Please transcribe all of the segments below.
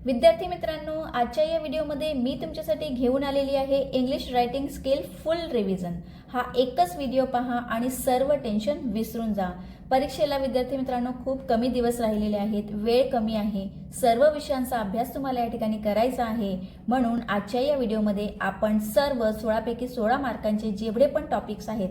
विद्यार्थी मित्रांनो, आजच्या या व्हिडिओमध्ये मी तुमच्यासाठी घेऊन आलेली आहे इंग्लिश रायटिंग स्किल फुल रिव्हिजन। हा एकच व्हिडिओ पहा आणि सर्व टेन्शन विसरून जा। परीक्षेला विद्यार्थी मित्रांनो खूप कमी दिवस राहिलेले आहेत, वेळ कमी आहे, सर्व विषयांचा अभ्यास तुम्हाला या ठिकाणी करायचा आहे। म्हणून आजच्या या व्हिडिओमध्ये आपण सर्व 16 पैकी 16 मार्कांचे जेवढे पण टॉपिक्स आहेत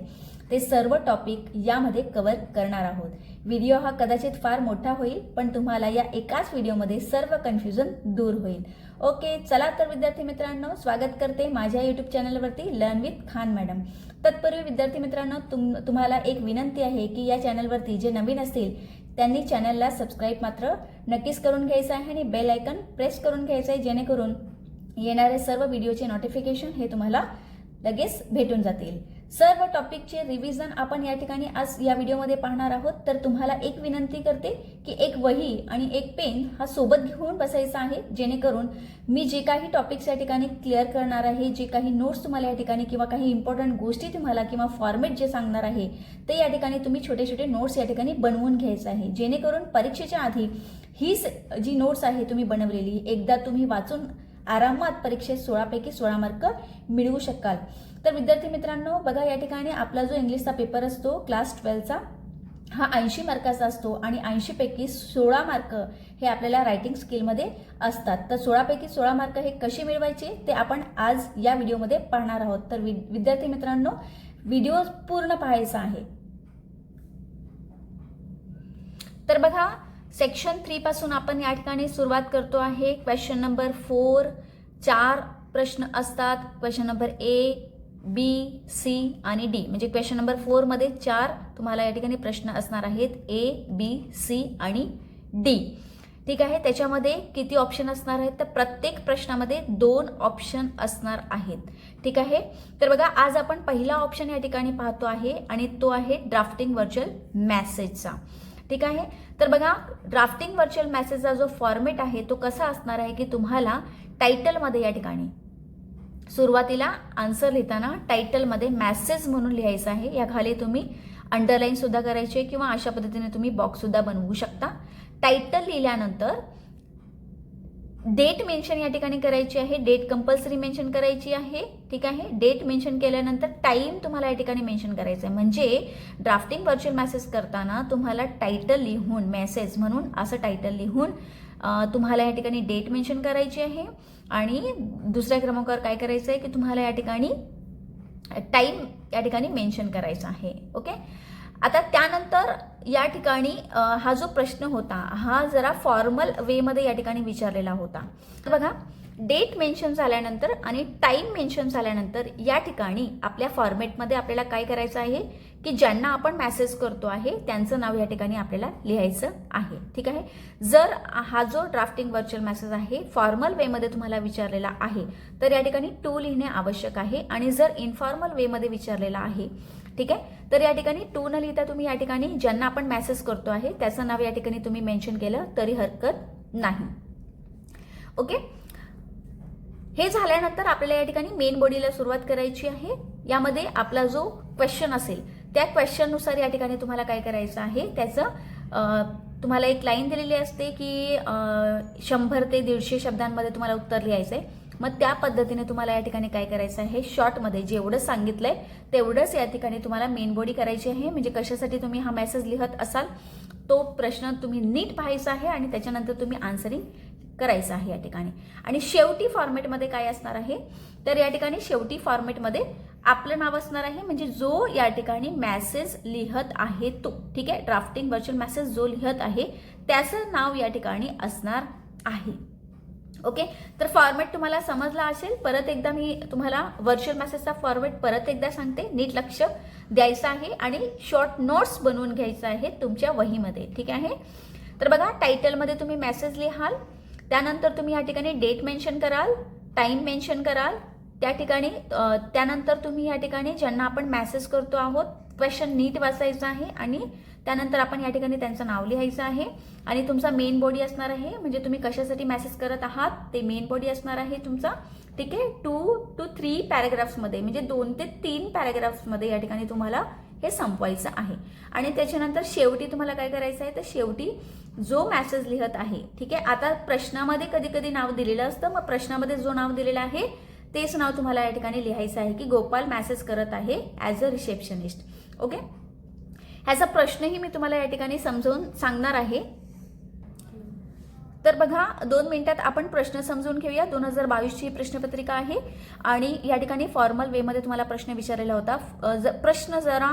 ते सर्व टॉपिक यामध्ये कव्हर करणार आहोत। व्हिडिओ हा कदाचित फार मोठा होईल, पण तुम्हाला या एकाच व्हिडिओमध्ये सर्व कन्फ्युजन दूर होईल। ओके, चला तर विद्यार्थी मित्रांनो, स्वागत करते माझ्या यूट्यूब चॅनलवरती लर्न विथ खान मॅडम। तत्पूर्वी विद्यार्थी मित्रांनो, तुम्हाला एक विनंती आहे की या चॅनलवरती जे नवीन असतील त्यांनी चॅनलला सबस्क्राईब मात्र नक्कीच करून घ्यायचं आहे आणि बेल आयकॉन प्रेस करून घ्यायचं आहे, जेणेकरून येणारे सर्व व्हिडिओचे नोटिफिकेशन हे तुम्हाला लगेच भेटून जातील। सर्व टॉपिकचे रिव्हिजन आपण या ठिकाणी आज या व्हिडिओमध्ये पाहणार आहोत। तर तुम्हाला एक विनंती करते की एक वही आणि एक पेन हा सोबत घेऊन बसायचा आहे, जेणेकरून मी जे काही टॉपिक्स या ठिकाणी क्लिअर करणार आहे, जे काही नोट्स तुम्हाला या ठिकाणी किंवा काही इम्पॉर्टंट गोष्टी तुम्हाला किंवा फॉर्मेट जे सांगणार आहे ते या ठिकाणी तुम्ही छोटे छोटे नोट्स या ठिकाणी बनवून घ्यायचं आहे, जेणेकरून परीक्षेच्या आधी ही जी नोट्स आहे तुम्ही बनवलेली एकदा तुम्ही वाचून आरामात परीक्षेत 16 पैकी 16 मार्क मिळवू शकाल। तर विद्यार्थी मित्रांनो, बघा या ठिकाणी आपला जो इंग्लिशचा पेपर असतो क्लास 12चा हा 80 मार्काचा असतो आणि 80 पैकी 16 मार्क हे आपल्याला रायटिंग स्किलमध्ये असतात। तर 16 पैकी 16 मार्क हे कसे मिळवायचे ते आपण आज या व्हिडिओमध्ये पाहणार आहोत। तर विद्यार्थी मित्रांनो, व्हिडिओ पूर्ण पाहायचा आहे। तर बघा, सेक्शन 3 पासून आपण या ठिकाणी सुरुवात करतो आहे। क्वेश्चन नंबर 4 4 प्रश्न असतात। Question number A, B, C आणि डी, म्हणजे क्वेश्चन नंबर 4 मध्ये 4 तुम्हाला या ठिकाणी प्रश्न असणार आहेत, ए, बी, सी आणि डी। ठीक आहे, त्याच्यामध्ये किती ऑप्शन असणार आहेत तर प्रत्येक प्रश्नामध्ये 2 ऑप्शन असणार आहेत। ठीक आहे, तर बघा आज आपण पहिला ऑप्शन या ठिकाणी पाहतो आहे आणि तो आहे ड्राफ्टिंग व्हर्च्युअल मेसेजचा। ठीक आहे, तर बघा ड्राफ्टिंग व्हर्च्युअल मेसेजचा जो फॉर्मेट आहे तो कसा असणार आहे की तुम्हाला टायटलमध्ये या ठिकाणी सुरुवातीला आन्सर लिहिताना टायटलमध्ये मेसेज म्हणून लिहायचं आहे। या खाली तुम्ही अंडरलाईन सुद्धा करायचे किंवा अशा पद्धतीने तुम्ही बॉक्स सुद्धा बनवू शकता। टायटल लिहिल्यानंतर डेट मेन्शन या ठिकाणी करायची आहे, डेट कंपल्सरी मेन्शन करायची आहे। ठीक आहे, डेट मेन्शन केल्यानंतर टाइम तुम्हाला या ठिकाणी मेन्शन करायचं आहे, म्हणजे ड्राफ्टिंग व्हर्च्युअल मेसेज करताना तुम्हाला टायटल लिहून मेसेज म्हणून असं टायटल लिहून तुम्हाला या ठिकाणी डेट मेन्शन करायची आहे आणि दुसऱ्या क्रमांकावर काय करायचं आहे की तुम्हाला या ठिकाणी टाइम या ठिकाणी मेन्शन करायचा आहे। ओके, आता त्यानंतर या ठिकाणी हा जो प्रश्न होता हा जरा फॉर्मल वेमध्ये या ठिकाणी विचारलेला होता। तर बघा, डेट मेन्शन झाल्यानंतर आणि टाइम मेन्शन झाल्यानंतर या ठिकाणी आपल्या फॉर्मेटमध्ये आपल्याला काय करायचं आहे की ज्यांना आपण मेसेज करतो आहे त्यांचं नाव या ठिकाणी आपल्याला लिहायचं आहे। ठीक आहे, जर हा जो ड्राफ्टिंग व्हर्च्युअल मेसेज आहे फॉर्मल वेमध्ये तुम्हाला विचारलेला आहे तर या ठिकाणी टू लिहिणे आवश्यक आहे, आणि जर इनफॉर्मल वेमध्ये विचारलेला आहे ठीक आहे तर या ठिकाणी टू न लिहिता तुम्ही या ठिकाणी ज्यांना आपण मेसेज करतो आहे त्याचं नाव या ठिकाणी तुम्ही मेन्शन केलं तरी हरकत नाही। ओके, हे झाल्यानंतर आपल्याला या ठिकाणी मेन बॉडीला सुरुवात करायची आहे। यामध्ये आपला जो क्वेश्चन असेल त्या क्वेश्चननुसार या ठिकाणी तुम्हाला काय करायचं आहे, त्याचं तुम्हाला एक लाईन दिलेली असते की 100 ते 150 शब्दांमध्ये तुम्हाला उत्तर लिहायचं आहे। मग त्या पद्धतीने तुम्हाला या ठिकाणी काय करायचं आहे, शॉर्टमध्ये जेवढं सांगितलंय तेवढंच या ठिकाणी तुम्हाला मेन बॉडी करायची आहे। म्हणजे कशासाठी तुम्ही हा मेसेज लिहत असाल तो प्रश्न तुम्ही नीट पाहायचा आहे आणि त्याच्यानंतर तुम्ही आन्सरिंग करायचं आहे या ठिकाणी। आणि शेवटी फॉर्मेटमध्ये काय असणार आहे तर या ठिकाणी शेवटी फॉर्मेटमध्ये आपलं नाव असणार आहे, म्हणजे जो या ठिकाणी मेसेज लिहत आहे तो। ठीक आहे, ड्राफ्टिंग व्हर्च्युअल मेसेज जो लिहत आहे त्याचं नाव या ठिकाणी असणार आहे। ओके, तर फॉर्मेट तुम्हाला समजला असेल। परत एकदा मी तुम्हाला व्हर्च्युअल मेसेजचा फॉर्मेट परत एकदा सांगते, नीट लक्ष द्यायचं आहे आणि शॉर्ट नोट्स बनवून घ्यायचं आहे तुमच्या वहीमध्ये। ठीक आहे, तर बघा टायटलमध्ये तुम्ही मेसेज लिहाल, त्यानंतर तुम्ही या ठिकाणी डेट मेन्शन कराल, टाइम मेन्शन कराल, त्या ठिकाणी त्यानंतर तुम्ही या ठिकाणी ज्यांना आपण मेसेज करतो आहोत क्वेश्चन नीट वाचायचं आहे आणि त्यानंतर आपण या ठिकाणी त्यांचं नाव लिहायचं आहे आणि तुमचा मेन बॉडी असणार आहे, म्हणजे तुम्ही कशासाठी मेसेज करत आहात ते मेन बॉडी असणार आहे तुमचा। ठीक आहे, 2 to 3 पॅराग्राफ्समध्ये म्हणजे 2 ते 3 पॅराग्राफ्समध्ये या ठिकाणी तुम्हाला हे संपवायचं आहे. आणि त्याच्यानंतर शेवटी तुम्हाला काय करायचं आहे, तर शेवटी जो मेसेज लिहत आहे, ठीक आहे, आता प्रश्नामध्ये कधी कधी नाव दिलेलं असतं, मग प्रश्नामध्ये जो नाव दिलेलं आहे तेच नाव तुम्हाला या ठिकाणी लिहायचं आहे की गोपाल मेसेज करत आहे ॲज अ रिसेप्शनिस्ट. ओके, ह्याचा प्रश्नही मी तुम्हाला या ठिकाणी समजावून सांगणार आहे. तर बघा 2 मिनिटात आपण प्रश्न समजून घेऊया. 2022ची प्रश्नपत्रिका आहे आणि या ठिकाणी फॉर्मल वेमध्ये तुम्हाला प्रश्न विचारलेला होता. प्रश्न जरा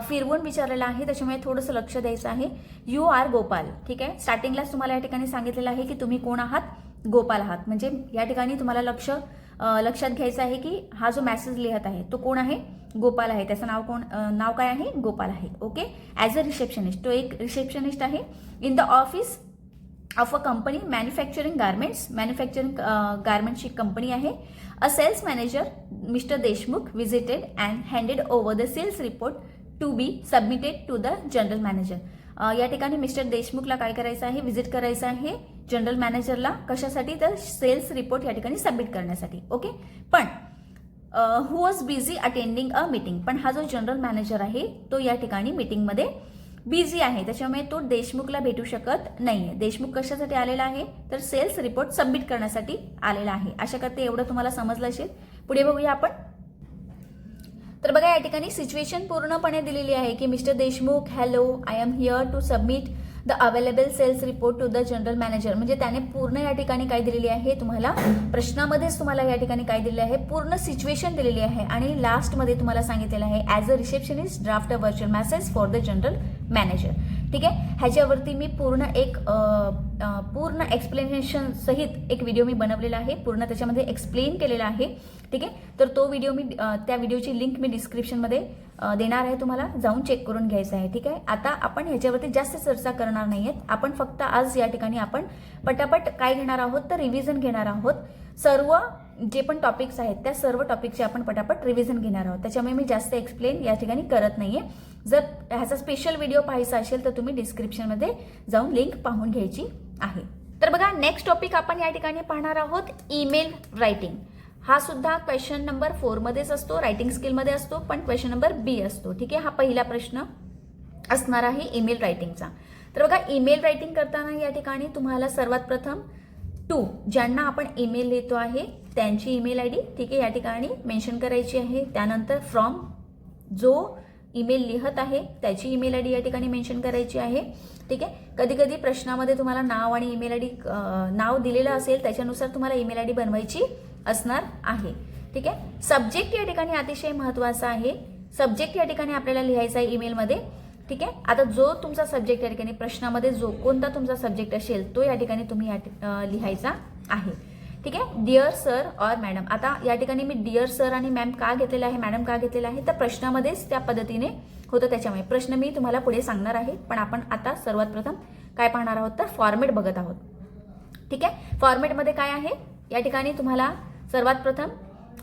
फिरवून विचारलेला आहे, त्याच्यामुळे थोडंसं लक्ष द्यायचं आहे. यू आर गोपाल, ठीक आहे. स्टार्टिंगलाच तुम्हाला या ठिकाणी सांगितलेलं आहे की तुम्ही कोण आहात, गोपाल आहात. म्हणजे या ठिकाणी तुम्हाला लक्षात घ्यायचं आहे की हा जो मेसेज लिहत आहे तो कोण आहे, गोपाल आहे. त्याचं नाव काय आहे, गोपाल आहे. ओके, ॲज अ रिसेप्शनिस्ट, तो एक रिसेप्शनिस्ट आहे. In the office of a company manufacturing गारमेंट्सची कंपनी आहे. A sales manager mister Deshmukh visited and handed over the sales report to be submitted to the general manager. या ठिकाणी mister देशमुखला काय करायचं आहे, व्हिजिट करायचं आहे जनरल मॅनेजरला. कशासाठी, तर सेल्स रिपोर्ट या ठिकाणी सबमिट करण्यासाठी. ओके, पण who was busy attending a meeting, पण हा जो जनरल मॅनेजर आहे तो या ठिकाणी मीटिंगमध्ये बिझी आहे, त्याच्यामुळे तो देशमुखला भेटू शकत नाहीये. देशमुख कशासाठी आलेला आहे, तर सेल्स रिपोर्ट सबमिट करण्यासाठी आलेला आहे. आशा करते एवढं तुम्हाला समजलं असेल. पुढे बघूया आपण. तर बघा या ठिकाणी सिच्युएशन पूर्णपणे दिलेली आहे की mister Deshmukh, hello, I am here to submit the available sales report to the general manager. म्हणजे त्याने पूर्ण या ठिकाणी काय दिलेली आहे, तुम्हाला प्रश्नामध्येच तुम्हाला या ठिकाणी काय दिलेलं आहे, पूर्ण सिच्युएशन दिलेली आहे. आणि लास्टमध्ये तुम्हाला सांगितलेलं आहे as a receptionist draft a virtual message for the general manager. ठीक आहे, ह्याच्यावरती मी पूर्ण एक्सप्लेनेशन सहित एक व्हिडिओ मी बनवलेला आहे, पूर्ण त्याच्यामध्ये एक्सप्लेन केलेला आहे. ठीक आहे, तर तो व्हिडिओ त्या व्हिडिओची लिंक मी डिस्क्रिप्शनमध्ये देणार आहे, तुम्हाला जाऊन चेक करून घ्यायचं आहे. ठीक आहे, आता आपण ह्याच्यावरती जास्त चर्चा करणार नाहीयेत. आपण फक्त आज या ठिकाणी आपण पटापट काय घेणार आहोत, तर रिव्हिजन घेणार आहोत. सर्व जे पण टॉपिक्स आहेत त्या सर्व टॉपिकचे आपण पटापट रिव्हिजन घेणार आहोत. त्याच्यामुळे मी जास्त एक्सप्लेन या ठिकाणी करत नाहीये. जर ह्याचा स्पेशल व्हिडिओ पाहायचा असेल तर तुम्ही डिस्क्रिप्शनमध्ये जाऊन लिंक पाहून घ्यायची आहे. तर बघा नेक्स्ट टॉपिक आपण या ठिकाणी पाहणार आहोत, ईमेल रायटिंग. हा सुद्धा क्वेश्चन नंबर 4 मध्येच असतो, रायटिंग स्किलमध्ये असतो, पण क्वेश्चन नंबर बी असतो. ठीक आहे, हा पहिला प्रश्न असणार आहे ईमेल रायटिंगचा. तर बघा ईमेल रायटिंग करताना या ठिकाणी तुम्हाला सर्वात प्रथम ज्यांना आपण ईमेल लिहितो आहे त्यांची ईमेल आय डी, ठीक आहे, या ठिकाणी मेन्शन करायची आहे. त्यानंतर फ्रॉम जो ईमेल लिहत आहे त्याची ईमेल आय डी या ठिकाणी मेन्शन करायची आहे. ठीक आहे, कधी कधी प्रश्नामध्ये तुम्हाला नाव आणि ईमेल आय डी नाव दिलेलं असेल, त्याच्यानुसार तुम्हाला ईमेल आय डी बनवायची असणार आहे. ठीक आहे, सब्जेक्ट या ठिकाणी अतिशय महत्त्वाचा आहे. सब्जेक्ट या ठिकाणी आपल्याला लिहायचा आहे ईमेलमध्ये. ठीक आहे, आता जो तुमचा सब्जेक्ट या ठिकाणी प्रश्नामध्ये जो कोणता तुमचा सब्जेक्ट असेल तो या ठिकाणी तुम्ही लिहायचा आहे. ठीक आहे, डिअर सर और मॅडम. आता या ठिकाणी मी डिअर सर आणि मॅम का घेतलेला आहे, मॅडम का घेतलेला आहे, तर प्रश्नामध्येच त्या पद्धतीने होतं, त्याच्यामुळे प्रश्न मी तुम्हाला पुढे सांगणार आहे. पण आपण आता सर्वात प्रथम काय पाहणार आहोत, तर फॉर्मेट बघत आहोत. ठीक आहे, फॉर्मेटमध्ये काय आहे, या ठिकाणी तुम्हाला सर्वात प्रथम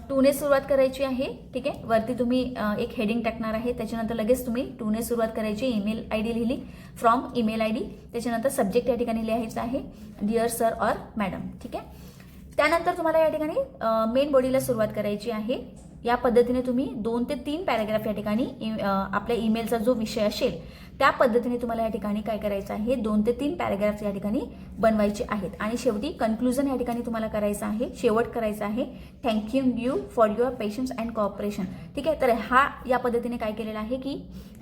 टूने सुरुवात करायची आहे. ठीक आहे, वरती तुम्ही एक हेडिंग टाकणार आहे, त्याच्यानंतर लगेच तुम्ही टूने सुरुवात करायची. ईमेल आय डी लिहिली, फ्रॉम ईमेल आय डी, त्याच्यानंतर सब्जेक्ट या ठिकाणी लिहायचं आहे डिअर सर और मॅडम. ठीक आहे, त्यानंतर तुम्हाला या ठिकाणी मेन बॉडीला सुरुवात करायची आहे. या पद्धतीने तुम्ही 2 ते 3 पॅराग्राफ या ठिकाणी आपल्या ईमेलचा जो विषय असेल त्या पद्धतीने तुम्हाला या ठिकाणी काय करायचं आहे, 2 ते 3 पॅराग्राफ या ठिकाणी बनवायचे आहेत. आणि शेवटी कन्क्लुजन या ठिकाणी तुम्हाला करायचं आहे, शेवट करायचा आहे, thank you you for your patience and cooperation. ठीक आहे, तर हा या पद्धतीने काय केलेला आहे की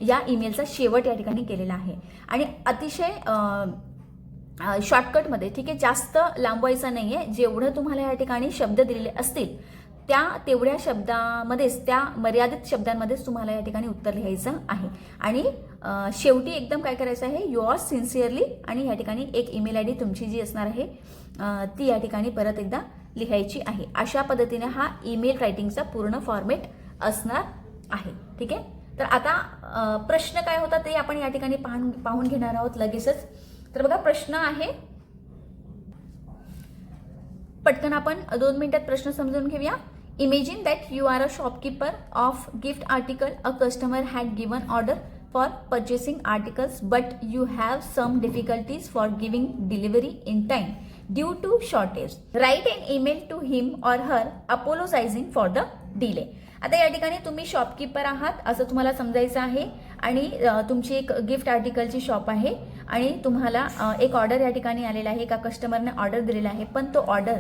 या ईमेलचा शेवट या ठिकाणी केलेला आहे. आणि अतिशय शॉर्टकटमध्ये, ठीक आहे, जास्त लांबवायचं नाही आहे. जेवढं तुम्हाला या ठिकाणी शब्द दिलेले असतील तेवढ्या शब्दामध्येच, त्या मर्यादित शब्दांमध्येच तुम्हाला या ठिकाणी उत्तर लिहायचं आहे. आणि शेवटी एकदम काय करायचं आहे, युअर्स सिन्सिअरली, आणि या ठिकाणी एक ईमेल आय डी तुमची जी असणार आहे ती या ठिकाणी परत एकदा लिहायची आहे. अशा पद्धतीने हा ईमेल रायटिंगचा पूर्ण फॉर्मेट असणार आहे. ठीक आहे, तर आता प्रश्न काय होता ते आपण या ठिकाणी पाहून घेणार आहोत लगेचच. तर बघा प्रश्न आहे, पटकन आपण 2 मिनिटात प्रश्न समजून घेऊया. Imagine that you are a shopkeeper of gift article. A customer had given order for purchasing articles but you have some difficulties for giving delivery in time due to shortage. Write an email to him or her apologising for the delay. आता या ठिकाणी तुम्ही shopkeeper आहात असं तुम्हाला समजायचं आहे आणि तुमची एक गिफ्ट आर्टिकलची शॉप आहे आणि तुम्हाला एक ऑर्डर या ठिकाणी आलेला आहे, एका कस्टमरने ऑर्डर दिलेला आहे, पण तो ऑर्डर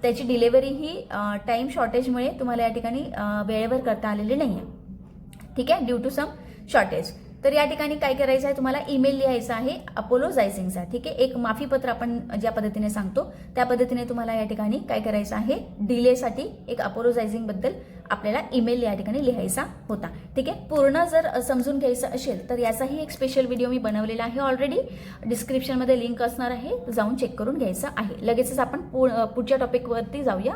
त्याची डिलेवरी ही टाईम शॉर्टेजमुळे तुम्हाला या ठिकाणी वेळेवर करता आलेली नाही आहे, ठीक आहे, ड्यू टू सम शॉर्टेज. तर या ठिकाणी काय करायचं आहे, तुम्हाला ईमेल लिहायचा आहे अपोलोजायझिंगचा, ठीक आहे. एक माफीपत्र आपण ज्या पद्धतीने सांगतो त्या पद्धतीने तुम्हाला या ठिकाणी काय करायचं आहे, डिलेसाठी एक अपोलोजायझिंग बद्दल आपल्याला ईमेल या ठिकाणी लिहायचा होता, ठीक आहे. पूर्ण जर समजून घ्यायचं असेल तर याचाही एक स्पेशल व्हिडिओ मी बनवलेला आहे ऑलरेडी, डिस्क्रिप्शनमध्ये लिंक असणार आहे, जाऊन चेक करून घ्यायचं आहे. लगेचच आपण पुढच्या टॉपिकवरती जाऊया.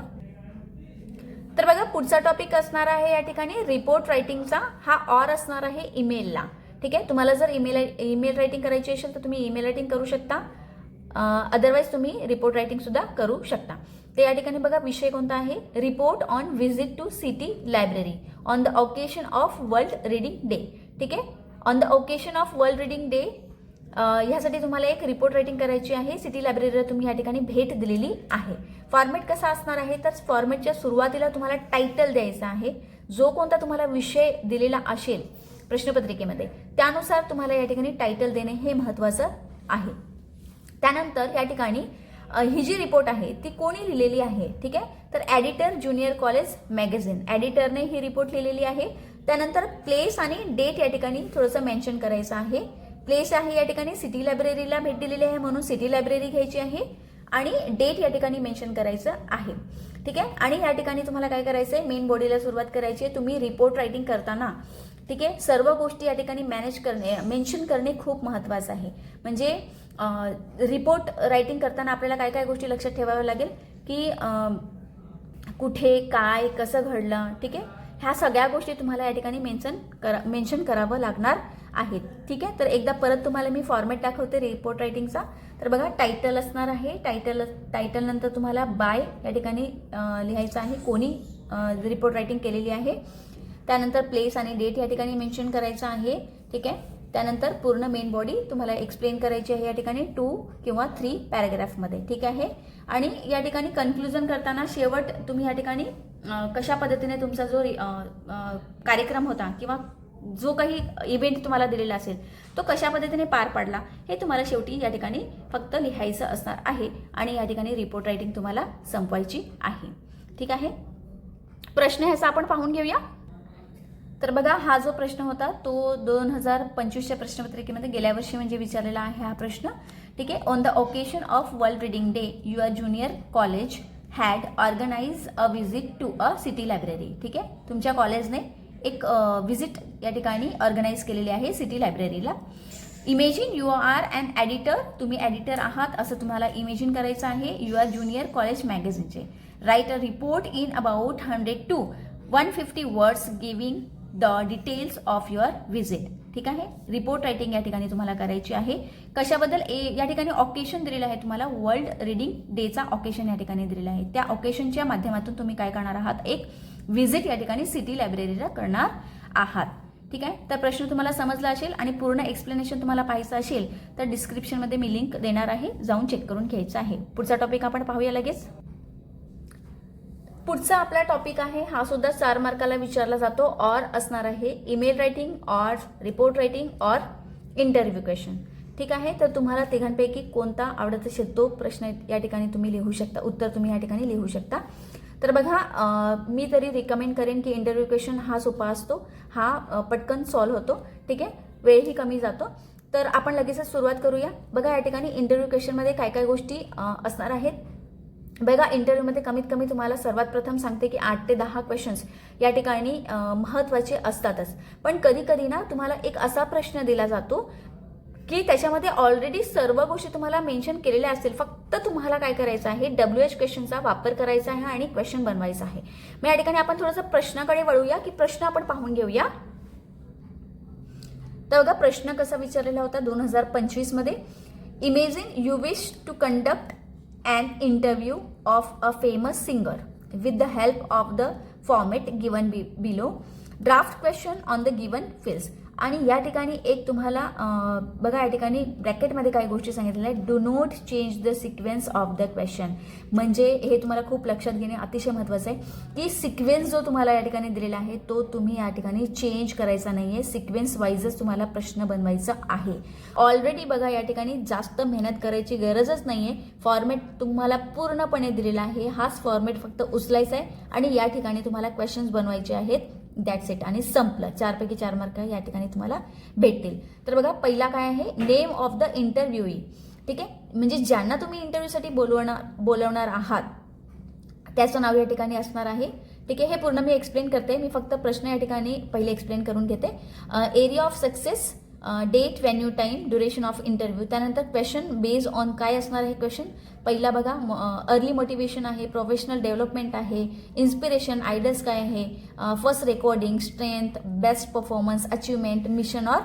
तर बघा पुढचा टॉपिक असणार आहे या ठिकाणी रिपोर्ट रायटिंगचा. हा ऑर असणार आहे ईमेलला, ठीक आहे. तुम्हाला जर ईमेल रायटिंग करायची असेल तर तुम्ही ईमेल रायटिंग करू शकता, अदरवाईज तुम्ही रिपोर्ट रायटिंग सुद्धा करू शकता. ते या ठिकाणी बघा विषय कोणता आहे, report on visit to city library on the occasion of world reading day, ठीक आहे. On the occasion of world reading day ह्यासाठी तुम्हाला एक रिपोर्ट रायटिंग करायची आहे. सिटी लायब्ररीला तुम्ही या ठिकाणी भेट दिलेली आहे. फॉर्मॅट कसा असणार आहे, तर फॉर्मॅटच्या सुरुवातीला तुम्हाला टायटल द्यायचा आहे, जो कोणता तुम्हाला विषय दिलेला असेल प्रश्नपत्रिकेमध्ये त्यानुसार तुम्हाला या ठिकाणी टायटल देणे हे महत्त्वाचं आहे. त्यानंतर या ठिकाणी ही जी रिपोर्ट आहे ती कोणी लिहिलेली आहे, ठीक आहे. तर एडिटर ज्युनियर कॉलेज मॅगझिन, एडिटरने ही रिपोर्ट लिहिलेली आहे. त्यानंतर प्लेस आणि डेट या ठिकाणी थोडंसं मेन्शन करायचं आहे. प्लेस आहे या ठिकाणी सिटी लायब्ररीला भेट दिलेली आहे म्हणून सिटी लायब्ररी घ्यायची आहे आणि डेट या ठिकाणी मेन्शन करायचं आहे, ठीक आहे. आणि या ठिकाणी तुम्हाला काय करायचं आहे, मेन बॉडीला सुरुवात करायची आहे. तुम्ही रिपोर्ट रायटिंग करताना, ठीक आहे, सर्व गोष्टी या ठिकाणी मेन्शन करणे खूप महत्त्वाचं आहे. म्हणजे रिपोर्ट रायटिंग करताना आपल्याला काय काय गोष्टी लक्षात ठेवाव्या लागेल की कुठे काय कसं घडलं, ठीक आहे. ह्या सगळ्या गोष्टी तुम्हाला या ठिकाणी मेन्शन करावं लागणार आहेत, ठीक आहे. तर एकदा परत तुम्हाला मी फॉर्मॅट दाखवते रिपोर्ट रायटिंगचा. तर बघा टायटल असणार आहे, टायटल नंतर तुम्हाला बाय या ठिकाणी लिहायचं आहे, कोणी रिपोर्ट रायटिंग केलेली आहे. त्यानंतर प्लेस आणि डेट या ठिकाणी मेन्शन करायचं आहे, ठीक आहे. त्यानंतर पूर्ण मेन बॉडी तुम्हाला एक्सप्लेन करायची आहे या ठिकाणी 2 किंवा 3 पॅराग्राफमध्ये, ठीक आहे. आणि या ठिकाणी कन्क्लुजन करताना शेवट तुम्ही या ठिकाणी कशा पद्धतीने तुमचा जो कार्यक्रम होता किंवा जो काही इव्हेंट तुम्हाला दिलेला असेल तो कशा पद्धतीने पार पाडला हे तुम्हाला शेवटी या ठिकाणी फक्त लिहायचं असणार आहे आणि या ठिकाणी रिपोर्ट रायटिंग तुम्हाला संपवायची आहे, ठीक आहे. प्रश्न ह्याचा आपण पाहून घेऊया. तर बघा हा जो प्रश्न होता तो 2025च्या प्रश्नपत्रिकेमध्ये गेल्या वर्षी म्हणजे विचारलेला आहे हा प्रश्न, ठीक आहे. On the occasion of world reading day your junior college had organise a visit to a city library, ठीक आहे. तुमच्या कॉलेजने एक विजिट या ठिकाणी ऑर्गनाइज केलेली आहे सिटी लायब्ररीला. Imagine you are an editor, तुम्ही एडिटर आहात असं तुम्हाला इमेजिन करायचं आहे युअर ज्युनियर कॉलेज मॅगझिनचे. Write a report in about 100 to 150 words giving the details of your visit, ठीक आहे. रिपोर्ट रायटिंग या ठिकाणी तुम्हाला करायची आहे. कशाबद्दल या ठिकाणी ऑकेशन दिलेलं आहे तुम्हाला, वर्ल्ड रीडिंग डेचा ऑकेशन या ठिकाणी दिलेला आहे. त्या ऑकेशनच्या माध्यमातून तुम्ही काय करणार आहात, एक व्हिजिट या ठिकाणी सिटी लायब्ररीला करणार आहात, ठीक आहे. तर प्रश्न तुम्हाला समजला असेल आणि पूर्ण एक्सप्लेनेशन तुम्हाला पाहायचं असेल तर डिस्क्रिप्शनमध्ये मी लिंक देणार आहे, जाऊन चेक करून घ्यायचं आहे. पुढचा टॉपिक आपण पाहूया लगेच. पुढचा आपला टॉपिक आहे हा सुद्धा 4 मार्काला विचारला जातो. ऑर असणार आहे email writing, or report writing, or interview question, ठीक आहे. तर तुम्हाला तिघांपैकी कोणता आवडत असेल तो प्रश्न या ठिकाणी तुम्ही लिहू शकता, उत्तर तुम्ही या ठिकाणी लिहू शकता. तर बघा मी तरी रिकमेंड करेन की इंटरव्ह्यू क्वेश्चन हा सोपा असतो, हा पटकन सॉल्व्ह होतो, ठीक आहे. वेळही कमी जातो. तर आपण लगेचच सुरुवात करूया. बघा या ठिकाणी इंटरव्ह्यू क्वेश्चनमध्ये काय काय गोष्टी असणार आहेत. बघा इंटरव्ह्यूमध्ये कमीत कमी तुम्हाला सर्वात प्रथम सांगते की 8 ते 10 क्वेश्चन्स या ठिकाणी महत्त्वाचे असतातच. पण कधी कधी ना तुम्हाला एक असा प्रश्न दिला जातो की त्याच्यामध्ये ऑलरेडी सर्व गोष्टी तुम्हाला मेन्शन केलेल्या असतील, फक्त तुम्हाला काय करायचं आहे, WH क्वेश्चनचा वापर करायचा आहे आणि क्वेश्चन बनवायचा आहे. मग या ठिकाणी आपण थोडंसं प्रश्नाकडे वळूया की प्रश्न आपण पाहून घेऊया. तर बघा प्रश्न कसा विचारलेला होता 2025 मध्ये. Imagine you wish to conduct an interview of a famous singer with the help of the format given below. Draft question on the given fields. आणि या ठिकाणी एक तुम्हाला बघा या ठिकाणी ब्रॅकेटमध्ये काही गोष्टी सांगितलेल्या आहेत. Do not change the sequence of the question. म्हणजे हे तुम्हाला खूप लक्षात घेणे अतिशय महत्त्वाचं आहे की सिक्वेन्स जो तुम्हाला या ठिकाणी दिलेला आहे तो तुम्ही या ठिकाणी चेंज करायचा नाही आहे. सिक्वेन्स वाईजच तुम्हाला प्रश्न बनवायचा आहे. ऑलरेडी बघा या ठिकाणी जास्त मेहनत करायची गरजच नाही आहे. फॉर्मॅट तुम्हाला पूर्णपणे दिलेला आहे. हाच फॉर्मॅट फक्त उचलायचा आहे आणि या ठिकाणी तुम्हाला क्वेश्चन्स बनवायचे आहेत. That's it. आणि संपलं. 4 पैकी 4 मार्क या ठिकाणी तुम्हाला भेटतील. तर बघा पहिला काय आहे, नेम ऑफ द इंटरव्ह्यूई. ठीक आहे, म्हणजे ज्यांना तुम्ही इंटरव्ह्यूसाठी बोलवणार आहात त्याचं नाव या ठिकाणी असणार आहे. ठीक आहे, हे पूर्ण मी एक्सप्लेन करते. मी फक्त प्रश्न या ठिकाणी पहिले एक्सप्लेन करून घेते. Area of success, date, venue, time, duration of interview. त्यानंतर क्वेश्चन बेस्ड ऑन काय असणार आहे क्वेश्चन. पहिला बघा अर्ली मोटिवेशन आहे, प्रोफेशनल डेव्हलपमेंट आहे, इन्स्पिरेशन, आयडल्स काय आहे, first recording, strength, best performance, achievement, mission or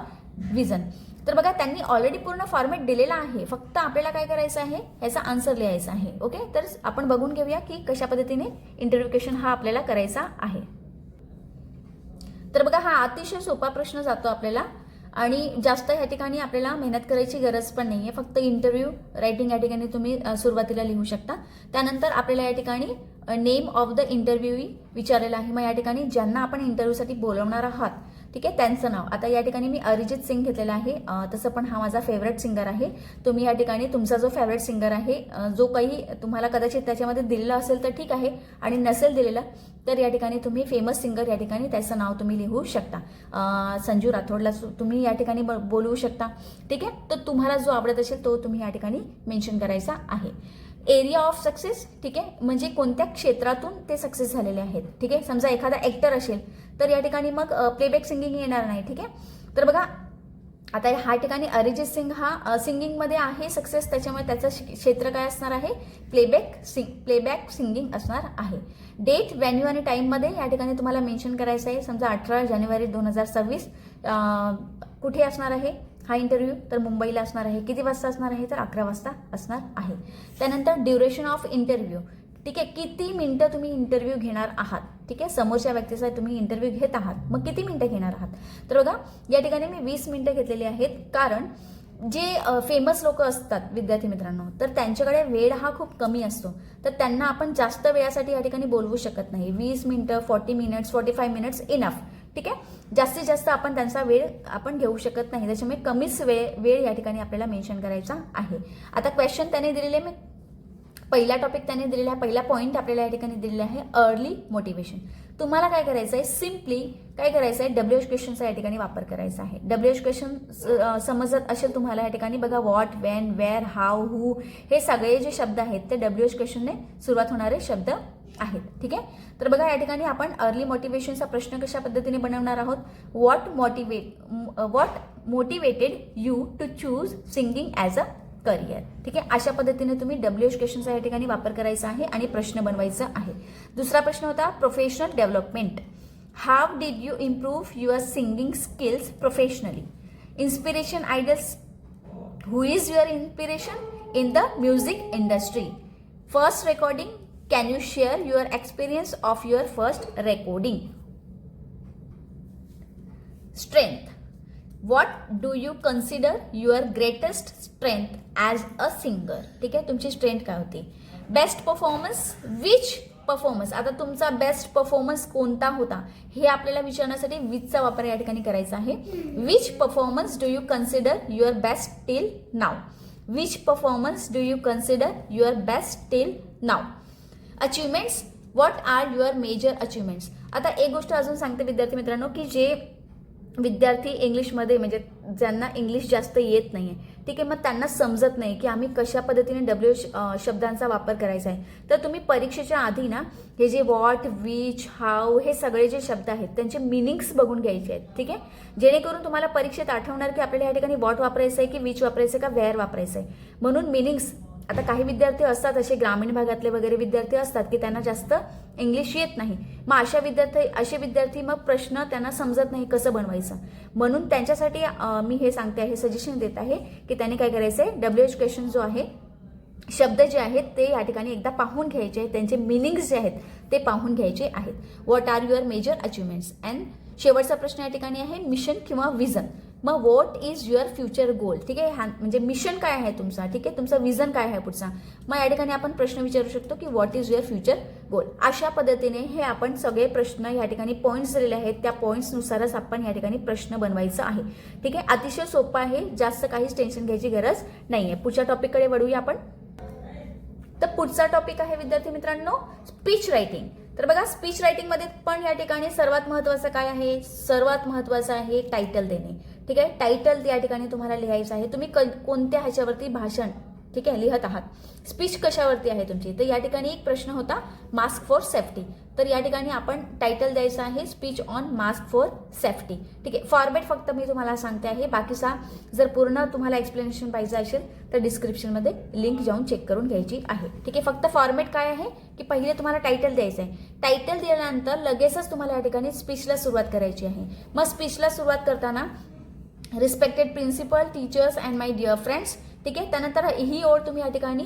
vision. तर बघा त्यांनी ऑलरेडी पूर्ण फॉर्मॅट दिलेला आहे. फक्त आपल्याला काय करायचं आहे, याचा आन्सर लिहायचा आहे. ओके, तर आपण बघून घेऊया की कशा पद्धतीने इंटरव्ह्यू क्वेश्चन हा आपल्याला करायचा आहे. तर बघा हा अतिशय सोपा प्रश्न जातो आपल्याला आणि जास्त या ठिकाणी आपल्याला मेहनत करायची गरज पण नाही आहे. फक्त इंटरव्ह्यू रायटिंग या ठिकाणी तुम्ही सुरुवातीला लिहू शकता. त्यानंतर आपल्याला या ठिकाणी नेम ऑफ द इंटरव्ह्यूई विचारलेलं आहे. मग या ठिकाणी ज्यांना आपण इंटरव्ह्यूसाठी बोलवणार आहात, ठीक आहे, त्यांचं नाव. आता या ठिकाणी मी अरिजित सिंग घेतलेला आहे. तसं पण हा माझा फेवरेट सिंगर आहे. तुम्ही या ठिकाणी तुमचा जो फेवरेट सिंगर आहे, जो काही तुम्हाला कदाचित त्याच्यामध्ये दिलेला असेल तर ठीक आहे, आणि नसेल दिलेला तर या ठिकाणी तुम्ही फेमस सिंगर या ठिकाणी त्याचं नाव तुम्ही लिहू शकता. संजू राठोडला तुम्ही या ठिकाणी बोलवू शकता. ठीक आहे, तर तुम्हाला जो आवडत असेल तो तुम्ही या ठिकाणी मेन्शन करायचा आहे. एरिया ऑफ सक्सेस, ठीक आहे, म्हणजे कोणत्या क्षेत्रातून ते सक्सेस झालेले आहेत. ठीक आहे, समजा एखादा ॲक्टर असेल तर या ठिकाणी मग प्लेबॅक सिंगिंग येणार नाही. ठीक आहे, तर बघा आता ह्या ठिकाणी अरिजित सिंग हा सिंगिंगमध्ये आहे सक्सेस, त्याच्यामुळे त्याचं क्षेत्र काय असणार आहे, प्लेबॅक सिंगिंग असणार आहे. डेट, व्हेन्यू आणि टाईममध्ये या ठिकाणी तुम्हाला मेन्शन करायचं आहे. समजा 18 जानेवारी 2026 कुठे असणार आहे हा इंटरव्ह्यू, तर मुंबईला असणार आहे. किती वाजता असणार आहे, तर 11 वाजता असणार आहे. त्यानंतर ड्युरेशन ऑफ इंटरव्ह्यू, ठीक आहे, किती मिनिटं तुम्ही इंटरव्ह्यू घेणार आहात. ठीक आहे, समोरच्या व्यक्तीचा तुम्ही इंटरव्ह्यू घेत आहात, मग किती मिनिटं घेणार आहात. तर बघा या ठिकाणी मी 20 मिनिटं घेतलेली आहेत. कारण जे फेमस लोक असतात विद्यार्थी मित्रांनो, तर त्यांच्याकडे वेळ हा खूप कमी असतो, तर त्यांना आपण जास्त वेळासाठी या ठिकाणी बोलवू शकत नाही. 20 मिनिटं, 40 मिनिट्स, 45 मिनिट्स इनफ. ठीक आहे, जास्तीत जास्त आपण त्यांचा वेळ आपण घेऊ शकत नाही, त्याच्यामुळे कमीच वेळ या ठिकाणी आपल्याला मेन्शन करायचा आहे. आता क्वेश्चन त्याने दिलेले, मी पहिला टॉपिक त्याने दिलेला आहे, पहिला पॉईंट आपल्याला या ठिकाणी दिलेला आहे अर्ली मोटिवेशन. तुम्हाला काय करायचं आहे, सिम्पली काय करायचं आहे, WH क्वेश्चनचा या ठिकाणी वापर करायचा आहे. WH क्वेश्चन समजत असेल तुम्हाला या ठिकाणी बघा, व्हॉट, वेन, वेअर, हाऊ, हू, हे सगळे जे शब्द आहेत ते WH क्वेश्चनने सुरुवात होणारे शब्द आहेत. ठीक आहे, तर बघा या ठिकाणी आपण अर्ली मोटिवेशनचा प्रश्न कशा पद्धतीने बनवणार आहोत. What motivated you to choose singing as a career. ठीक आहे, अशा पद्धतीने तुम्ही WH क्वेश्चनचा या ठिकाणी वापर करायचा आहे आणि प्रश्न बनवायचा आहे. दुसरा प्रश्न होता professional development. How did you improve your singing skills professionally. Inspiration, idols, who is your inspiration in the music industry. First recording, can you share your experience of your first recording. Strength, what do you consider your greatest strength as a singer. ठीक आहे, तुमची strength काय होती. Best performance, which performance, आता तुमचा best performance कोणता होता हे आपल्याला विचारण्यासाठी विचचा वापर या ठिकाणी करायचा आहे. Which performance do you consider your best till now. Which performance do you consider your best till now. Achievements, what are your major achievements. आता एक गोष्ट अजून सांगते विद्यार्थी मित्रांनो, की जे विद्यार्थी इंग्लिशमध्ये म्हणजे ज्यांना इंग्लिश जास्त येत नाही आहे, ठीक आहे, मग त्यांना समजत नाही की आम्ही कशा पद्धतीने WH शब्दांचा वापर करायचा आहे, तर तुम्ही परीक्षेच्या आधी ना हे जे व्हॉट, विच, हाऊ हे सगळे जे शब्द आहेत त्यांचे मिनिंग्स बघून घ्यायचे आहेत. ठीक आहे, जेणेकरून तुम्हाला परीक्षेत आठवणार की आपल्याला या ठिकाणी व्हॉट वापरायचं आहे की विच वापरायचं आहे का वेअर वापरायचं आहे. म्हणून मिनिंग्स, आता काही विद्यार्थी असतात असे ग्रामीण भागातले वगैरे विद्यार्थी असतात की त्यांना जास्त इंग्लिश येत नाही, मग असे विद्यार्थी मग प्रश्न त्यांना समजत नाही कसं बनवायचं. म्हणून त्यांच्यासाठी मी हे सांगते आहे, सजेशन देत आहे की त्यांनी काय करायचं आहे, WH क्वेश्चन जो आहे, शब्द जे आहेत ते या ठिकाणी एकदा पाहून घ्यायचे आहेत, त्यांचे मिनिंग्स जे आहेत ते पाहून घ्यायचे आहेत. What are your major achievements and शेवटचा प्रश्न या ठिकाणी आहे मिशन किंवा विजन. मग what is your future goal. ठीक आहे, म्हणजे मिशन काय आहे तुमचा, ठीक आहे, तुमचा विजन काय आहे पुढचा. मग या ठिकाणी आपण प्रश्न विचारू शकतो की व्हॉट इज युअर फ्युचर गोल. अशा पद्धतीने हे आपण सगळे प्रश्न या ठिकाणी पॉईंट्स दिलेले आहेत, त्या पॉईंट्सनुसारच आपण या ठिकाणी प्रश्न बनवायचा आहे. ठीक आहे, अतिशय सोपं आहे, जास्त काहीच टेन्शन घ्यायची गरज नाहीये. पुढच्या टॉपिककडे वळूया आपण. तर पुढचा टॉपिक आहे विद्यार्थी मित्रांनो स्पीच रायटिंग. तर बघा स्पीच रायटिंग मध्ये पण या ठिकाणी सर्वात महत्त्वाचं काय आहे, सर्वात महत्त्वाचं आहे टायटल देणे. ठीक आहे, टायटल या ठिकाणी तुम्हाला लिहायचं आहे. तुम्ही कोणत्या ह्याच्यावरती भाषण ठीक आहे लिहत आहात, स्पीच कशावरती आहे तुमची. तर या ठिकाणी एक प्रश्न होता मास्क फॉर सेफ्टी. तर या ठिकाणी आपण टायटल द्यायचं आहे speech on mask for safety. ठीक आहे, फॉर्मॅट फक्त मी तुम्हाला सांगते आहे, बाकीचा जर पूर्ण तुम्हाला एक्सप्लेनेशन पाहिजे असेल तर डिस्क्रिप्शनमध्ये लिंक जाऊन चेक करून घ्यायची आहे. ठीक आहे, फक्त फॉर्मॅट काय आहे की पहिले तुम्हाला टायटल द्यायचं आहे. टायटल दिल्यानंतर लगेचच तुम्हाला या ठिकाणी स्पीचला सुरुवात करायची आहे. मग स्पीचला सुरुवात करताना respected principal, teachers and my dear friends. ठीक आहे, त्यानंतर ही ओळ तुम्ही या ठिकाणी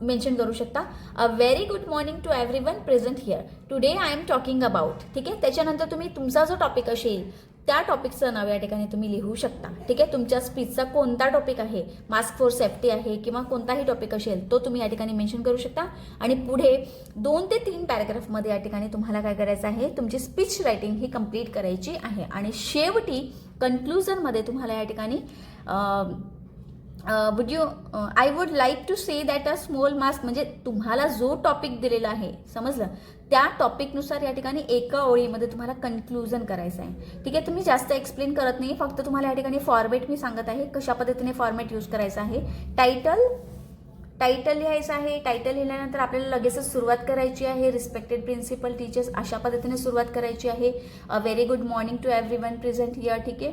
मेन्शन करू शकता. A very good morning to everyone present here. Today I am talking about. ठीक आहे, त्याच्यानंतर तुम्ही तुमचा जो टॉपिक असेल त्या टॉपिकचं नाव या ठिकाणी तुम्ही लिहू शकता. ठीक आहे, तुमच्या स्पीचचा कोणता टॉपिक आहे, मास्क फॉर सेफ्टी आहे किंवा कोणताही टॉपिक असेल तो तुम्ही या ठिकाणी मेन्शन करू शकता. आणि पुढे 2 ते 3 पॅराग्राफमध्ये या ठिकाणी तुम्हाला काय करायचं आहे, तुमची स्पीच रायटिंग ही कंप्लीट करायची आहे. आणि शेवटी कन्क्लुजनमध्ये तुम्हाला या ठिकाणी I would like to say that a small mask, म्हणजे तुम्हाला जो टॉपिक दिलेला आहे समजलं, त्या टॉपिकनुसार या ठिकाणी एका ओळीमध्ये तुम्हाला कन्क्लुजन करायचं आहे. ठीक आहे, तुम्ही जास्त एक्सप्लेन करत नाही, फक्त तुम्हाला या ठिकाणी फॉर्मॅट मी सांगत आहे कशा पद्धतीने फॉर्मॅट यूज करायचा आहे. टायटल लिहायचं आहे. टायटल लिहिल्यानंतर आपल्याला लगेचच सुरुवात करायची आहे. रिस्पेक्टेड प्रिन्सिपल, टीचर्स अशा पद्धतीने सुरुवात करायची आहे. A very good morning to everyone present here. ठीक आहे,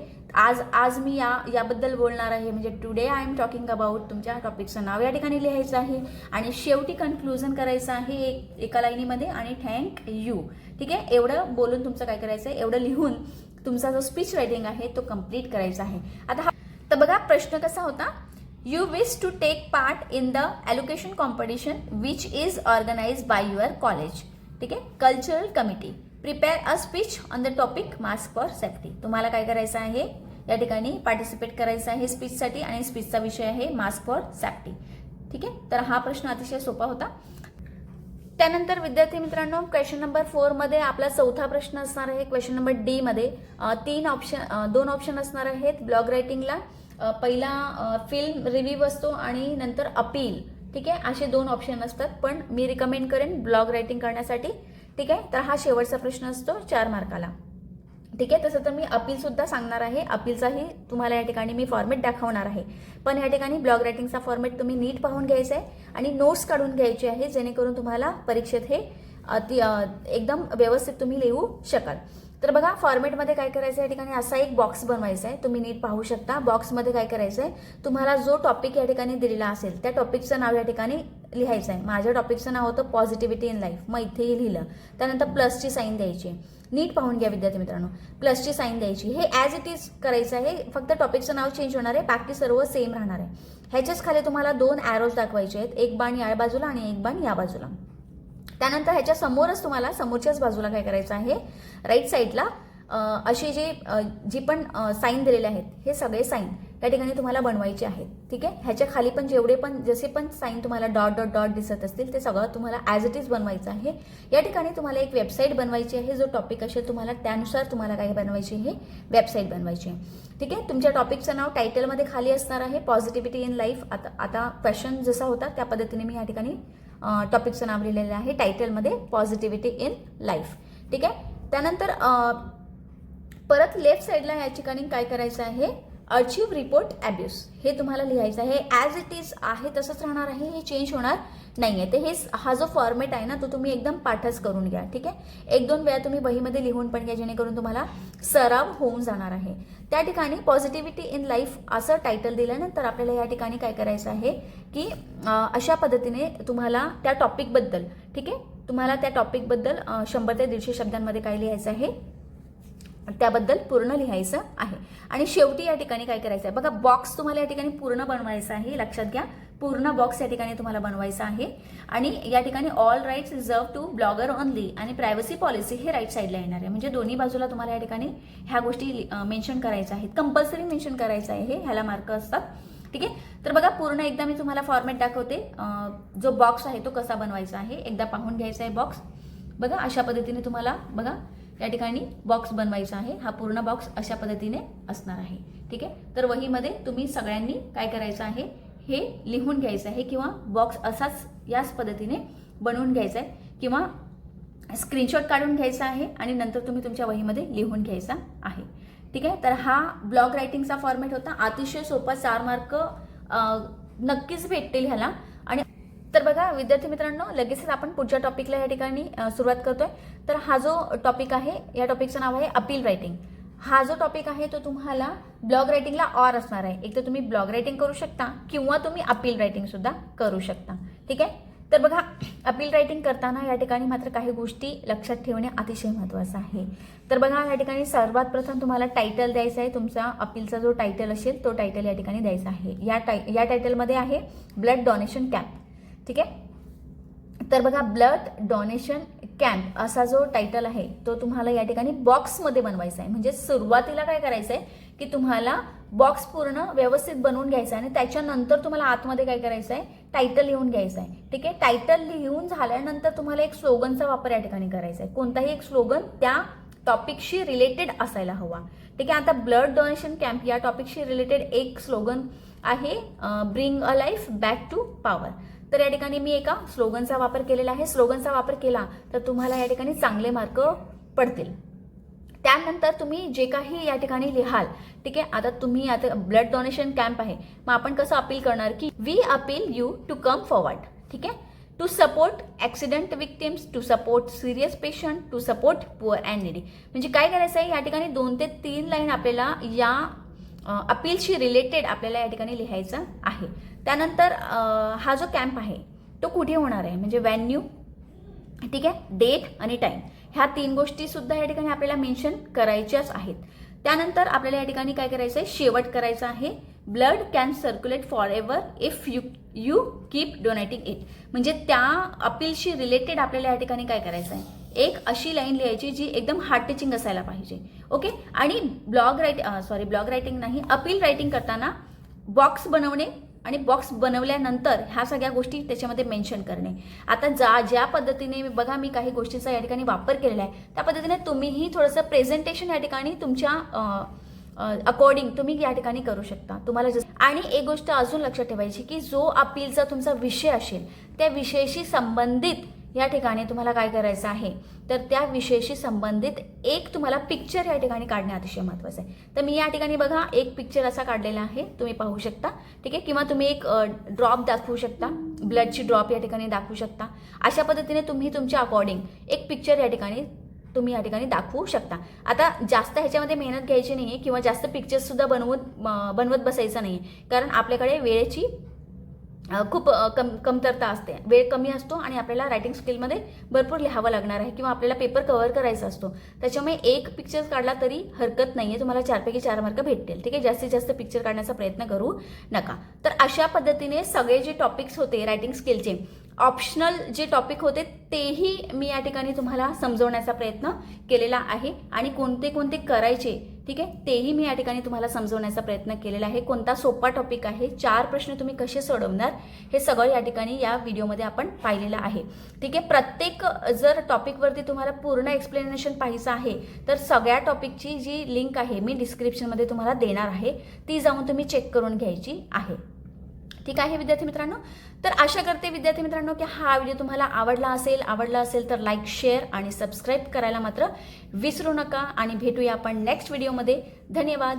आज मी याबद्दल बोलणार आहे, म्हणजे today I am talking about. तुमच्या टॉपिकचं नाव या ठिकाणी लिहायचं आहे आणि शेवटी कन्क्लुजन करायचं आहे एका लाईनीमध्ये आणि थँक यू. ठीक आहे, एवढं बोलून तुमचं काय करायचं आहे, एवढं लिहून तुमचा जो स्पीच रायटिंग आहे तो कंप्लीट करायचा आहे. आता तर बघा प्रश्न कसा होता, You wish to take part in the allocation competition which is organized by your college. ठीक आहे, cultural committee. Prepare a speech on the topic mask for safety. तुम्हाला काय करायचं आहे, या ठिकाणी पार्टिसिपेट करायचं आहे स्पीचसाठी आणि स्पीचचा विषय आहे मास्क फॉर सेफ्टी. ठीक आहे, तर हा प्रश्न अतिशय सोपा होता. त्यानंतर विद्यार्थी मित्रांनो क्वेश्चन नंबर 4 मध्ये आपला चौथा प्रश्न असणार आहे. क्वेश्चन नंबर डी मध्ये 2 ऑप्शन असणार आहेत ब्लॉग रायटिंगला. पहिला फिल्म रिव्ह्यू असतो आणि नंतर अपील. ठीक आहे, असे 2 ऑप्शन असतात, पण मी रिकमेंड करेन ब्लॉग रायटिंग करण्यासाठी. ठीक आहे, तर हा शेवटचा प्रश्न असतो 4 मार्काला. ठीक आहे, तसं तर मी अपील सुद्धा सांगणार आहे, अपीलचाही तुम्हाला या ठिकाणी मी फॉर्मॅट दाखवणार आहे. पण या ठिकाणी ब्लॉग रायटिंगचा फॉर्मॅट तुम्ही नीट पाहून घ्यायचा आहे आणि नोट्स काढून घ्यायचे आहे, जेणेकरून तुम्हाला परीक्षेत हे एकदम व्यवस्थित तुम्ही लिहू शकाल. तर बघा फॉर्मॅटमध्ये काय करायचं आहे, या ठिकाणी असा एक बॉक्स बनवायचा आहे, तुम्ही नीट पाहू शकता. बॉक्समध्ये काय करायचं आहे, तुम्हाला जो टॉपिक या ठिकाणी दिलेला असेल त्या टॉपिकचं नाव या ठिकाणी लिहायचं आहे. माझ्या टॉपिकचं नाव होतं पॉझिटिव्हिटी इन लाईफ, मग इथेही लिहिलं. त्यानंतर प्लसची साईन द्यायची. नीट पाहून घ्या विद्यार्थी मित्रांनो, प्लसची साईन द्यायची. हे ॲज इट इज करायचं आहे, फक्त टॉपिकचं नाव चेंज होणार आहे, बाकी सर्व सेम राहणार आहे. ह्याच्याच खाली तुम्हाला 2 ॲरोज दाखवायचे आहेत, एक बाण या बाजूला आणि एक बाण या बाजूला. त्यानंतर ह्याच्या समोरच तुम्हाला समोरच्याच बाजूला काय करायचं आहे, राईट साईडला अशी जी पण साईन दिलेले आहेत हे सगळे साईन या ठिकाणी तुम्हाला बनवायचे आहेत. ठीक आहे, ह्याच्या खाली पण जसे पण साईन तुम्हाला डॉट डॉट डॉट दिसत असतील ते सगळं तुम्हाला ॲज इट इज बनवायचं आहे. या ठिकाणी तुम्हाला एक वेबसाईट बनवायची आहे, जो टॉपिक असेल तुम्हाला त्यानुसार तुम्हाला काय बनवायची आहे, वेबसाईट बनवायची आहे. ठीक आहे, तुमच्या टॉपिकचं नाव टायटलमध्ये खाली असणार आहे पॉझिटिव्हिटी इन लाईफ. आता क्वेश्चन जसा होता त्या पद्धतीने मी या ठिकाणी टॉपिकचं नाव लिहिलेलं आहे टायटलमध्ये पॉझिटिव्हिटी इन लाईफ. ठीक आहे, त्यानंतर परत लेफ्ट साईडला या ठिकाणी काय करायचं आहे, अचीव रिपोर्ट ॲब्यूज हे तुम्हाला लिहायचं आहे. ॲज इट इज आहे तसंच राहणार आहे, हे चेंज होणार नाही आहे. तर हा जो फॉर्मॅट आहे ना तो तुम्ही एकदम पाठच करून घ्या. ठीक आहे, 1-2 वेळा तुम्ही वहीमध्ये लिहून पण घ्या, जेणेकरून तुम्हाला सराव होऊन जाणार आहे. त्या ठिकाणी पॉझिटिव्हिटी इन लाईफ असं टायटल दिल्यानंतर आपल्याला या ठिकाणी काय करायचं आहे की अशा पद्धतीने तुम्हाला त्या टॉपिकबद्दल, ठीक आहे, तुम्हाला त्या टॉपिकबद्दल 100 ते 150 शब्दांमध्ये काय लिहायचं आहे, त्याबद्दल पूर्ण लिहायचं आहे. आणि शेवटी या ठिकाणी काय करायचं आहे बघा, बॉक्स तुम्हाला या ठिकाणी पूर्ण बनवायचा आहे, लक्षात घ्या. पूर्ण बॉक्स या ठिकाणी तुम्हाला बनवायचा आहे. आणि या ठिकाणी all rights reserve to blogger only आणि प्रायव्हसी पॉलिसी हे राईट साईडला येणार आहे. म्हणजे दोन्ही बाजूला तुम्हाला या ठिकाणी ह्या गोष्टी मेन्शन करायच्या आहेत, कंपल्सरी मेन्शन करायचं आहे, ह्याला मार्क असतात. ठीक आहे. तर बघा पूर्ण एकदा मी तुम्हाला फॉर्मॅट दाखवते. जो बॉक्स आहे तो कसा बनवायचा आहे एकदा पाहून घ्यायचा आहे. बॉक्स बघा अशा पद्धतीने तुम्हाला बघा या ठिकाणी बॉक्स बनवायचा आहे. हा पूर्ण बॉक्स अशा पद्धतीने असणार आहे. ठीक आहे. तर वहीमध्ये तुम्ही सगळ्यांनी काय करायचं आहे, हे लिहून घ्यायचं आहे किंवा बॉक्स असाच याच पद्धतीने बनवून घ्यायचा आहे किंवा स्क्रीनशॉट काढून घ्यायचा आहे आणि नंतर तुम्ही तुमच्या वहीमध्ये लिहून घ्यायचा आहे. ठीक आहे. तर हा ब्लॉग रायटिंगचा फॉर्मॅट होता. अतिशय सोपा, 4 मार्क नक्कीच भेटतील ह्याला. आणि तर बघा विद्यार्थी मित्रांनो, लगेचच आपण पुढच्या टॉपिकला या ठिकाणी सुरुवात करतोय. तर हा जो टॉपिक आहे, या टॉपिकचं नाव आहे अपील रायटिंग. हा जो टॉपिक आहे तो तुम्हाला ब्लॉग रायटिंगला ऑर असणार आहे. एक तर तुम्ही ब्लॉग रायटिंग करू शकता किंवा तुम्ही अपील रायटिंग सुद्धा करू शकता. ठीक आहे. तर बघा अपील रायटिंग करताना या ठिकाणी मात्र काही गोष्टी लक्षात ठेवणे अतिशय महत्त्वाचं आहे. तर बघा या ठिकाणी सर्वात प्रथम तुम्हाला टायटल द्यायचं आहे. तुमचा अपीलचा जो टायटल असेल तो टायटल या ठिकाणी द्यायचा आहे. या टायटलमध्ये आहे ब्लड डोनेशन कॅम्प. ठीक आहे. तर बघा ब्लड डोनेशन कॅम्प असा जो टायटल आहे तो तुम्हाला या ठिकाणी बॉक्समध्ये बनवायचा आहे. म्हणजे सुरुवातीला काय करायचं आहे की तुम्हाला बॉक्स पूर्ण व्यवस्थित बनवून घ्यायचा आहे आणि त्याच्यानंतर तुम्हाला आतमध्ये काय करायचं आहे, टायटल लिहून घ्यायचं आहे. ठीक आहे. टायटल लिहून झाल्यानंतर तुम्हाला एक स्लोगनचा वापर या ठिकाणी करायचा आहे. कोणताही एक स्लोगन त्या टॉपिकशी रिलेटेड असायला हवा. ठीक आहे. आता ब्लड डोनेशन कॅम्प या टॉपिकशी रिलेटेड एक स्लोगन आहे, bring a life back to power. तर या ठिकाणी मी एका स्लोगनचा वापर केलेला आहे. स्लोगनचा वापर केला तर तुम्हाला या ठिकाणी चांगले मार्क पडतील. त्यानंतर तुम्ही जे काही या ठिकाणी लिहाल, ठीक आहे. आता ब्लड डोनेशन कॅम्प आहे, मग आपण कसं अपील करणार की we appeal you to come forward. ठीक आहे. To support accident victims, to support serious patient, to support poor and needy. म्हणजे काय करायचं आहे, या ठिकाणी 2 ते 3 लाईन आपल्याला या अपीलशी रिलेटेड आपल्याला या ठिकाणी लिहायचं आहे. त्यानंतर हा जो कॅम्प आहे तो कुठे होणार आहे, म्हणजे व्हेन्यू, ठीक आहे, डेट आणि टाइम, ह्या 3 गोष्टी सुद्धा या ठिकाणी आपल्याला मेन्शन करायच्याच आहेत. त्यानंतर आपल्याला या ठिकाणी काय करायचं आहे, शेवट करायचं आहे, blood can circulate for ever if you keep donating it. म्हणजे त्या अपीलशी रिलेटेड आपल्याला या ठिकाणी काय करायचं आहे, एक अशी लाईन लिहायची जी एकदम हार्ट टचिंग असायला पाहिजे. ओके. आणि ब्लॉग रायटिंग नाही, अपील रायटिंग करताना बॉक्स बनवणे आणि बॉक्स बनवल्यानंतर ह्या सगळ्या गोष्टी त्याच्यामध्ये मेन्शन करणे. आता ज्या पद्धतीने बघा मी काही गोष्टींचा या ठिकाणी वापर केलेला आहे, त्या पद्धतीने तुम्हीही थोडंसं प्रेझेंटेशन या ठिकाणी तुमच्या अकॉर्डिंग तुम्ही या ठिकाणी करू शकता. तुम्हाला आणि एक गोष्ट अजून लक्षात ठेवायची की जो अपीलचा तुमचा विषय असेल त्या विषयाशी संबंधित या ठिकाणी तुम्हाला काय करायचं आहे, तर त्या विषयाशी संबंधित एक तुम्हाला पिक्चर या ठिकाणी काढणे अतिशय महत्त्वाचं आहे. तर मी या ठिकाणी बघा एक पिक्चर असा काढलेला आहे, तुम्ही पाहू शकता. ठीक आहे. किंवा तुम्ही एक ड्रॉप दाखवू शकता, ब्लडची ड्रॉप या ठिकाणी दाखवू शकता. अशा पद्धतीने तुम्ही तुमच्या अकॉर्डिंग एक पिक्चर या ठिकाणी तुम्ही या ठिकाणी दाखवू शकता. आता जास्त ह्याच्यामध्ये मेहनत घ्यायची नाही आहे किंवा जास्त पिक्चर्स सुद्धा बनवत बसायचं नाही, कारण आपल्याकडे वेळेची खूप कमतरता असते, वेळ कमी असतो आणि आपल्याला रायटिंग स्किलमध्ये भरपूर लिहावं लागणार आहे किंवा आपल्याला पेपर कव्हर करायचा असतो. त्याच्यामुळे एक पिक्चर काढला तरी हरकत नाही आहे, तुम्हाला 4 पैकी 4 मार्क भेटतील. ठीक आहे. जास्तीत जास्त पिक्चर काढण्याचा प्रयत्न करू नका. तर अशा पद्धतीने सगळे जे टॉपिक्स होते रायटिंग स्किलचे, ऑप्शनल जे टॉपिक होते तेही मी या ठिकाणी तुम्हाला समजवण्याचा प्रयत्न केलेला आहे आणि कोणते कोणते करायचे, ठीक आहे, तेही मी या ठिकाणी तुम्हाला समजवण्याचा प्रयत्न केलेला आहे. कोणता सोपा टॉपिक आहे, 4 प्रश्न तुम्ही कसे सोडवणार, हे सगळं या ठिकाणी या व्हिडिओमध्ये आपण पाहिलेलं आहे. ठीक आहे. प्रत्येक जर टॉपिकवरती तुम्हाला पूर्ण एक्सप्लेनेशन पाहायचं आहे तर सगळ्या टॉपिकची जी लिंक आहे मी डिस्क्रिप्शनमध्ये तुम्हाला देणार आहे, ती जाऊन तुम्ही चेक करून घ्यायची आहे. ठीक आहे विद्यार्थी मित्रांनो. तर आशा करते विद्यार्थी मित्रांनो की हा व्हिडिओ तुम्हाला आवडला असेल तर लाईक, शेअर आणि सबस्क्राईब करायला मात्र विसरू नका आणि भेटूया आपण नेक्स्ट व्हिडिओमध्ये. धन्यवाद.